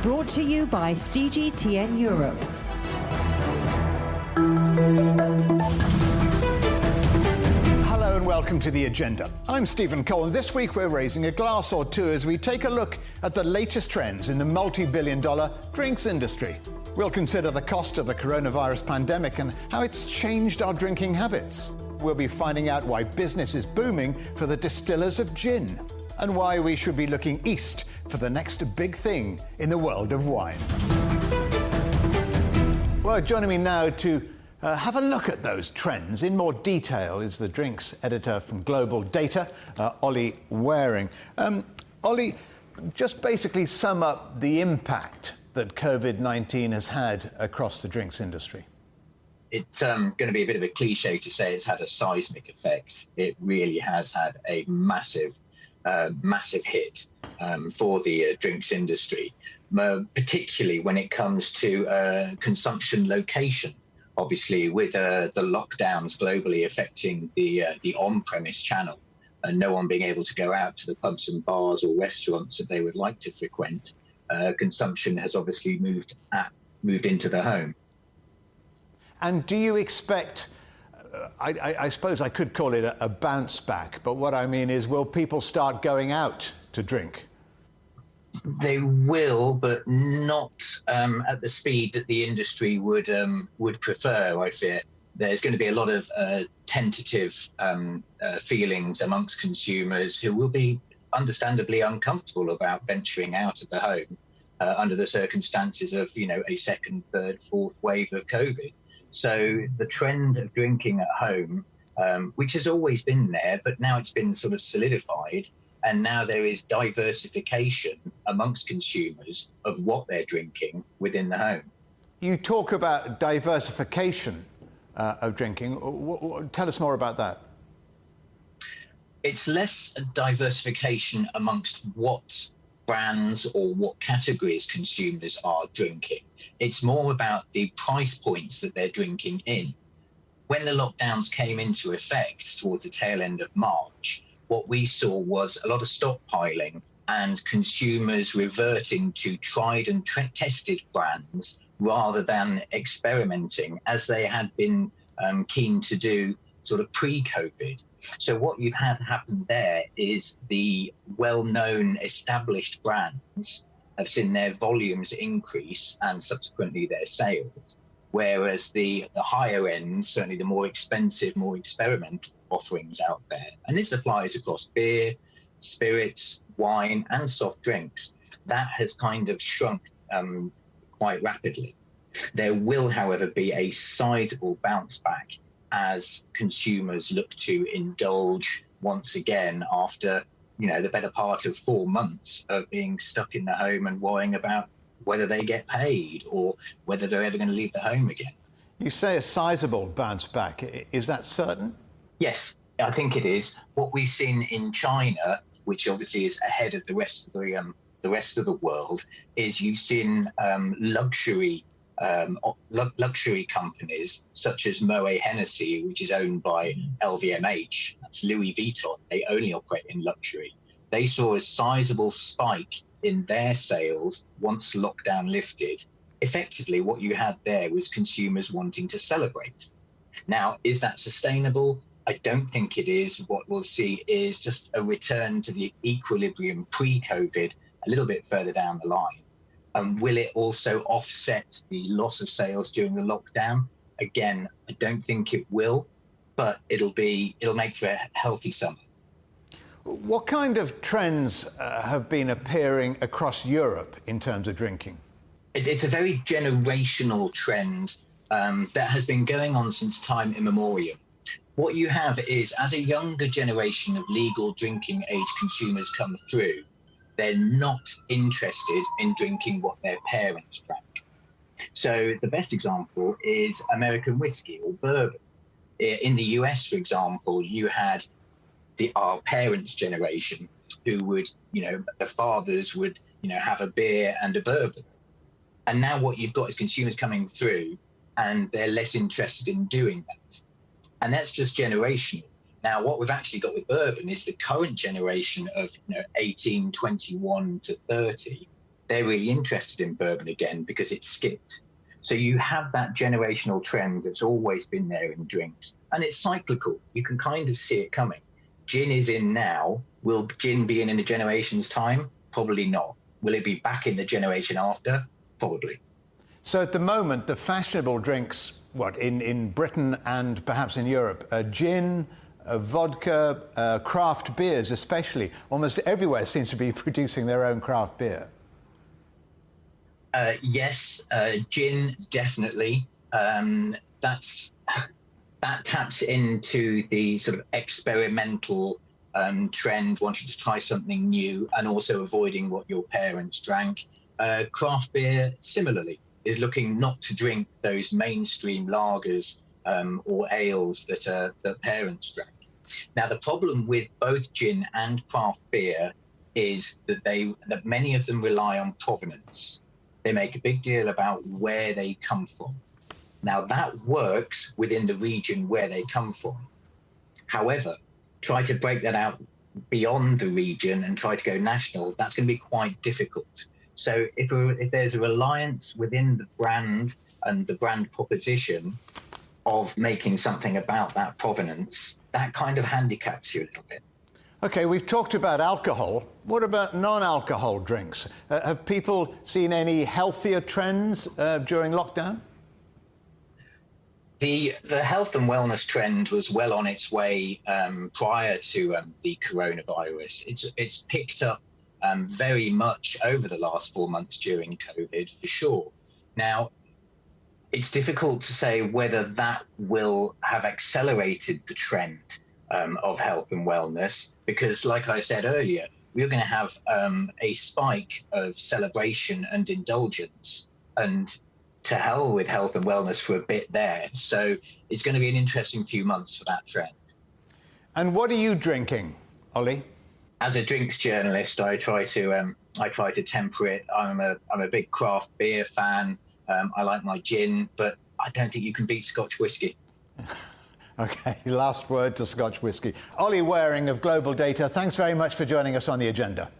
Brought to you by CGTN Europe. Hello and welcome to The Agenda. I'm Stephen Cole, and this week we're raising a glass or two as we take a look at the latest trends in the multi-billion-dollar drinks industry. We'll consider the cost of the coronavirus pandemic and how it's changed our drinking habits. We'll be finding out why business is booming for the distillers of gin, and why we should be looking east for the next big thing in the world of wine. Well, joining me now to have a look at those trends in more detail is the drinks editor from Global Data, Olly Wehring. Olly, just basically sum up the impact that COVID-19 has had across the drinks industry. It's going to be a bit of a cliche to say it's had a seismic effect. It really has had a massive hit for the drinks industry, particularly when it comes to consumption location. Obviously, with the lockdowns globally affecting the on-premise channel, and no one being able to go out to the pubs and bars or restaurants that they would like to frequent, consumption has obviously moved into the home. And do you expect, I suppose I could call it a bounce back, but what I mean is, will people start going out to drink? They will, but not at the speed that the industry would prefer, I fear. There's going to be a lot of tentative feelings amongst consumers who will be understandably uncomfortable about venturing out of the home under the circumstances of, a second, third, fourth wave of COVID. So the trend of drinking at home, which has always been there, but now it's been sort of solidified, and now there is diversification amongst consumers of what they're drinking within the home. You talk about diversification of drinking. Tell us more about that. It's less a diversification amongst what brands or what categories consumers are drinking. It's more about the price points that they're drinking in. When the lockdowns came into effect towards the tail end of March, what we saw was a lot of stockpiling and consumers reverting to tried and tested brands rather than experimenting as they had been keen to do sort of pre-COVID. So what you've had happen there is the well-known established brands have seen their volumes increase and subsequently their sales, whereas the higher end, certainly the more expensive, more experimental offerings out there, and this applies across beer, spirits, wine and soft drinks, that has kind of shrunk quite rapidly. There will, however, be a sizable bounce back as consumers look to indulge once again after, the better part of 4 months of being stuck in the home and worrying about whether they get paid or whether they're ever going to leave the home again. You say a sizable bounce back. Is that certain? Yes, I think it is. What we've seen in China, which obviously is ahead of the rest of the world, is you've seen luxury companies such as Moet Hennessy, which is owned by LVMH, that's Louis Vuitton, they only operate in luxury. They saw a sizable spike in their sales once lockdown lifted. Effectively, what you had there was consumers wanting to celebrate. Now, is that sustainable? I don't think it is. What we'll see is just a return to the equilibrium pre-COVID a little bit further down the line. Will it also offset the loss of sales during the lockdown? Again, I don't think it will, but it'll make for a healthy summer. What kind of trends have been appearing across Europe in terms of drinking? It's a very generational trend that has been going on since time immemorial. What you have is, as a younger generation of legal drinking age consumers come through, they're not interested in drinking what their parents drank. So the best example is American whiskey or bourbon. In the US, for example, you had our parents' generation who would, the fathers would, have a beer and a bourbon. And now what you've got is consumers coming through and they're less interested in doing that. And that's just generational. Now, what we've actually got with bourbon is the current generation of 18, 21 to 30 they're really interested in bourbon again because it's skipped. So you have that generational trend that's always been there in drinks, and it's cyclical. You can kind of see it coming. Gin is in now. Will gin be in a generation's time? Probably not. Will it be back in the generation after? Probably. So at the moment, the fashionable drinks, in Britain and perhaps in Europe, gin, vodka, craft beers especially. Almost everywhere seems to be producing their own craft beer. Yes, gin, definitely. That taps into the sort of experimental trend, wanting to try something new and also avoiding what your parents drank. Craft beer, similarly, is looking not to drink those mainstream lagers or ales that parents drank. Now, the problem with both gin and craft beer is that many of them rely on provenance. They make a big deal about where they come from. Now, that works within the region where they come from. However, try to break that out beyond the region and try to go national, that's going to be quite difficult. So if there's a reliance within the brand and the brand proposition of making something about that provenance, that kind of handicaps you a little bit. OK, we've talked about alcohol. What about non-alcohol drinks? Have people seen any healthier trends during lockdown? The health and wellness trend was well on its way prior to the coronavirus. It's picked up very much over the last 4 months during COVID, for sure. Now, it's difficult to say whether that will have accelerated the trend of health and wellness, because, like I said earlier, we're going to have a spike of celebration and indulgence, and to hell with health and wellness for a bit there. So it's going to be an interesting few months for that trend. And what are you drinking, Olly? As a drinks journalist, I try to temper it. I'm a big craft beer fan. I like my gin, but I don't think you can beat Scotch whisky. OK, last word to Scotch whisky. Olly Wehring of Global Data, thanks very much for joining us on The Agenda.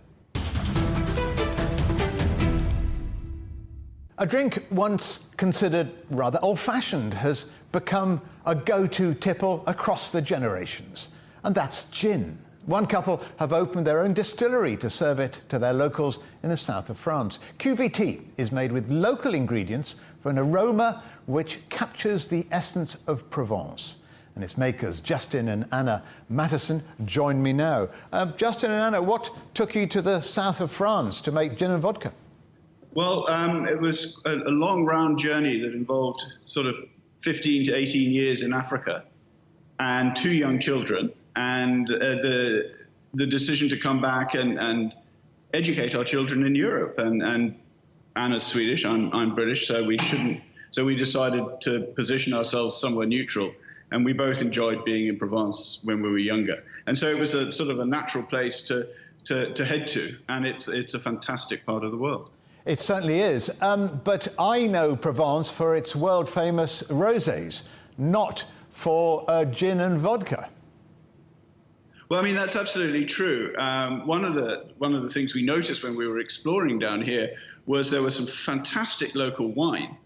A drink once considered rather old-fashioned has become a go-to tipple across the generations, and that's gin. One couple have opened their own distillery to serve it to their locals in the south of France. QVT is made with local ingredients for an aroma which captures the essence of Provence. And its makers, Justin and Anna Matterson, join me now. Justin and Anna, what took you to the south of France to make gin and vodka? Well, it was a long, round journey that involved sort of 15 to 18 years in Africa and 2 young children. And the decision to come back and educate our children in Europe. And Anna's Swedish, I'm British, so we shouldn't. So we decided to position ourselves somewhere neutral. And we both enjoyed being in Provence when we were younger. And so it was a sort of a natural place to head to. And it's a fantastic part of the world. It certainly is. But I know Provence for its world-famous rosés, not for gin and vodka. Well, I mean, that's absolutely true. One of the things we noticed when we were exploring down here was there was some fantastic local wine,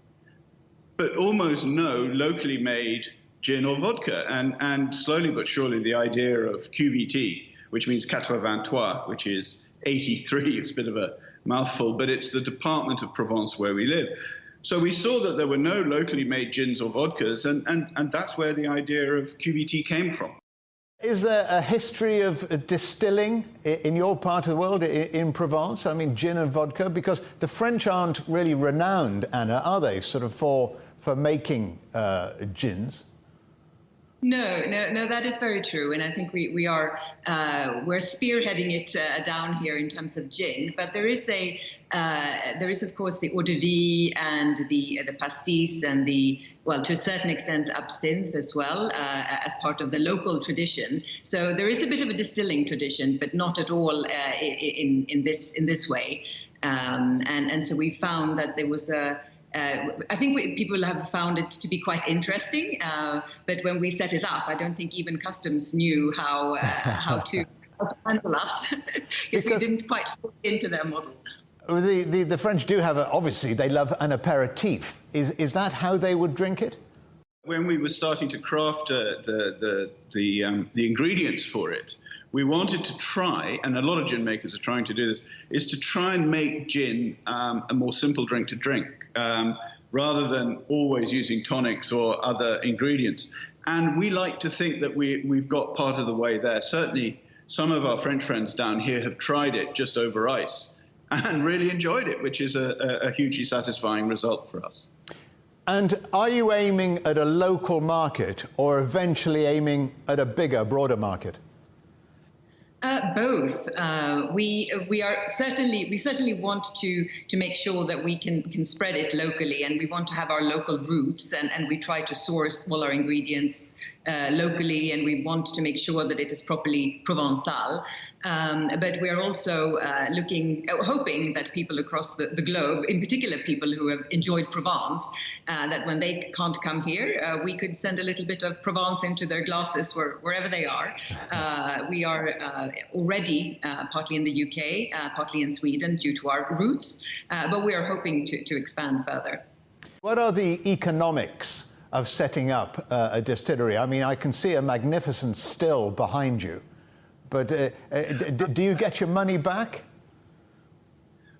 but almost no locally made gin or vodka. And slowly but surely the idea of QVT, which means 83, which is 83, it's a bit of a mouthful, but it's the department of Provence where we live. So we saw that there were no locally made gins or vodkas, and that's where the idea of QVT came from. Is there a history of distilling in your part of the world, in Provence? I mean, gin and vodka? Because the French aren't really renowned, Anna, are they, sort of for making gins? No, that is very true, and I think we're spearheading it down here in terms of gin. But there is of course the eau de vie and the pastis and to a certain extent absinthe as well as part of the local tradition. So there is a bit of a distilling tradition, but not at all in this way. And so we found that there was I think people have found it to be quite interesting, but when we set it up, I don't think even customs knew how to handle us because we didn't quite fit into their model. The French do have, obviously, they love an aperitif. Is that how they would drink it? When we were starting to craft the ingredients for it, we wanted to try, and a lot of gin makers are trying to do this, is to try and make gin a more simple drink to drink, rather than always using tonics or other ingredients. And we like to think that we've got part of the way there. Certainly, some of our French friends down here have tried it just over ice and really enjoyed it, which is a hugely satisfying result for us. And are you aiming at a local market or eventually aiming at a bigger, broader market? Both. We certainly want to make sure that we can spread it locally, and we want to have our local roots, and we try to source all our ingredients locally, and we want to make sure that it is properly Provençal. But we are also hoping that people across the globe, in particular people who have enjoyed Provence, that when they can't come here, we could send a little bit of Provence into their glasses wherever they are. We are already partly in the UK, partly in Sweden due to our roots, but we are hoping to expand further. What are the economics of setting up a distillery? I mean, I can see a magnificent still behind you, but do you get your money back?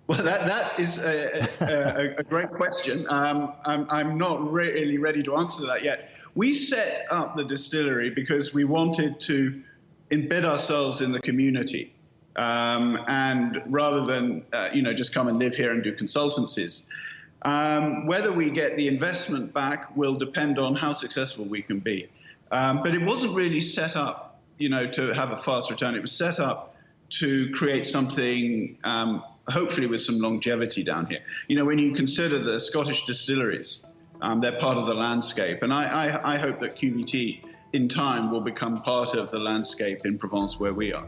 Well, that is a great question. I'm not really ready to answer that yet. We set up the distillery because we wanted to embed ourselves in the community, and rather than just come and live here and do consultancies. Whether we get the investment back will depend on how successful we can be. But it wasn't really set up, to have a fast return. It was set up to create something, hopefully with some longevity down here. When you consider the Scottish distilleries, they're part of the landscape. And I hope that QVT in time will become part of the landscape in Provence where we are.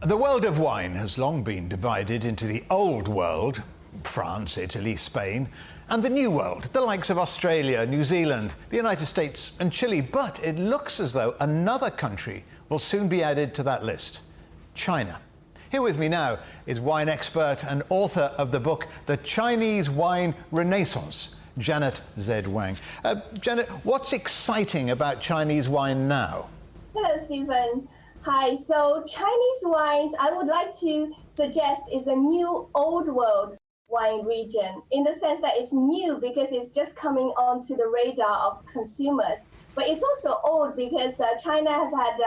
The world of wine has long been divided into the old world, France, Italy, Spain, and the new world, the likes of Australia, New Zealand, the United States and Chile. But it looks as though another country will soon be added to that list, China. Here with me now is wine expert and author of the book, The Chinese Wine Renaissance, Janet Z. Wang. Janet, what's exciting about Chinese wine now? Hello, Stephen. Hi. So Chinese wines, I would like to suggest, is a new old world wine region, in the sense that it's new because it's just coming onto the radar of consumers. But it's also old because China has had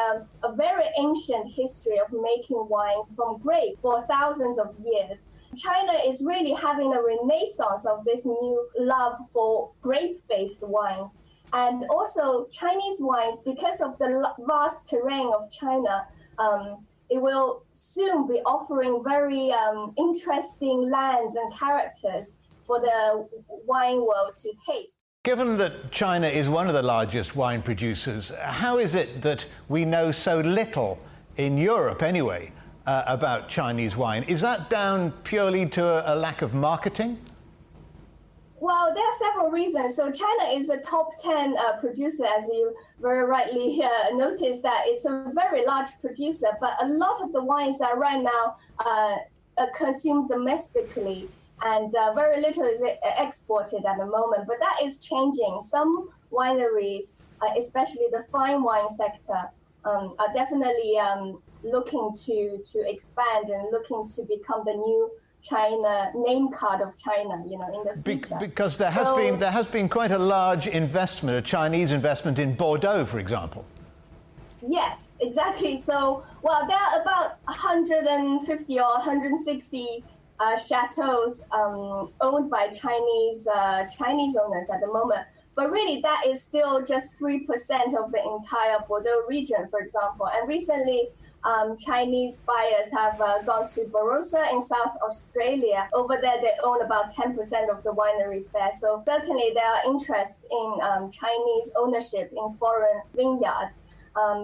a very ancient history of making wine from grape for thousands of years. China is really having a renaissance of this new love for grape-based wines. And also Chinese wines, because of the vast terrain of China, it will soon be offering very interesting lands and characters for the wine world to taste. Given that China is one of the largest wine producers, how is it that we know so little, in Europe anyway, about Chinese wine? Is that down purely to a lack of marketing? Well, there are several reasons. So China is a top 10 producer, as you very rightly noticed, that it's a very large producer, but a lot of the wines are right now consumed domestically, and very little is exported at the moment. But that is changing. Some wineries, especially the fine wine sector, are definitely looking to expand and looking to become the new China name card of China, in the future. Because there has been quite a large investment, a Chinese investment in Bordeaux, for example. Yes, exactly. So, well, there are about 150 or 160 chateaus owned by Chinese owners at the moment. But really, that is still just 3% of the entire Bordeaux region, for example. And recently, Chinese buyers have gone to Barossa in South Australia. Over there, they own about 10% of the wineries there. So certainly there are interests in Chinese ownership in foreign vineyards,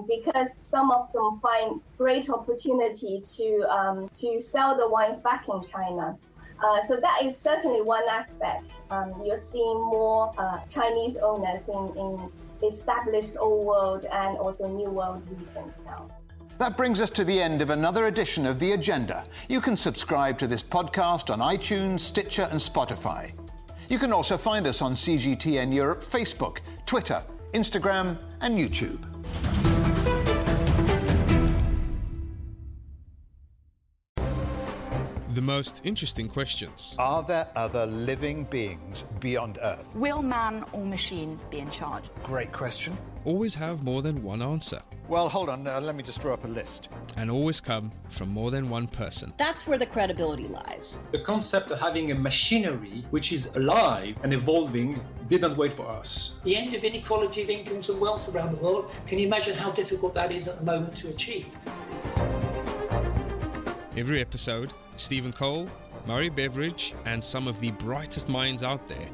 because some of them find great opportunity to sell the wines back in China. So that is certainly one aspect. You're seeing more Chinese owners in established old world and also new world regions now. That brings us to the end of another edition of The Agenda. You can subscribe to this podcast on iTunes, Stitcher and Spotify. You can also find us on CGTN Europe Facebook, Twitter, Instagram and YouTube. The most interesting questions. Are there other living beings beyond Earth? Will man or machine be in charge? Great question. Always have more than one answer. Well, hold on, let me just draw up a list. And always come from more than one person. That's where the credibility lies. The concept of having a machinery which is alive and evolving didn't wait for us. The end of inequality of incomes and wealth around the world, can you imagine how difficult that is at the moment to achieve? Every episode, Stephen Cole, Murray Beveridge, and some of the brightest minds out there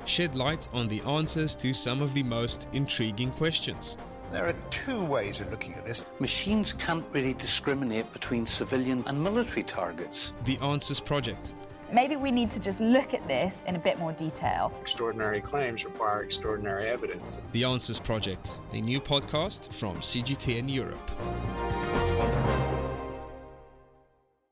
shed light on the answers to some of the most intriguing questions. There are two ways of looking at this. Machines can't really discriminate between civilian and military targets. The Answers Project. Maybe we need to just look at this in a bit more detail. Extraordinary claims require extraordinary evidence. The Answers Project, a new podcast from CGTN Europe.